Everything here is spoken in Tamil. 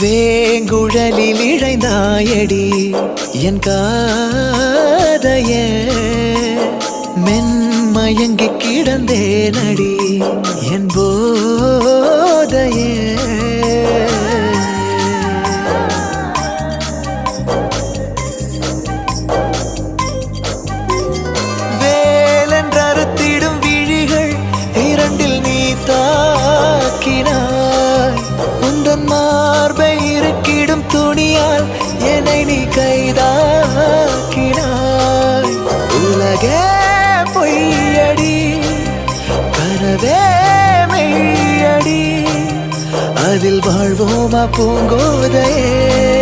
வேங்குழலில் இழைந்தாயடி என் காதைய மென்மயங்கி கிடந்தேனடி என் போதையே வேலென்றறுத்திடும் விழிகள் இரண்டில் நீ தாக்கினாய் உந்தன் மார்பை இருக்கிடும் துணியால் என்னை நீ கைதாக்கினாய் உலகே பொய்யடி கனவே மெய்யடி அதில் வாழ்வோமா பூங்கோதையே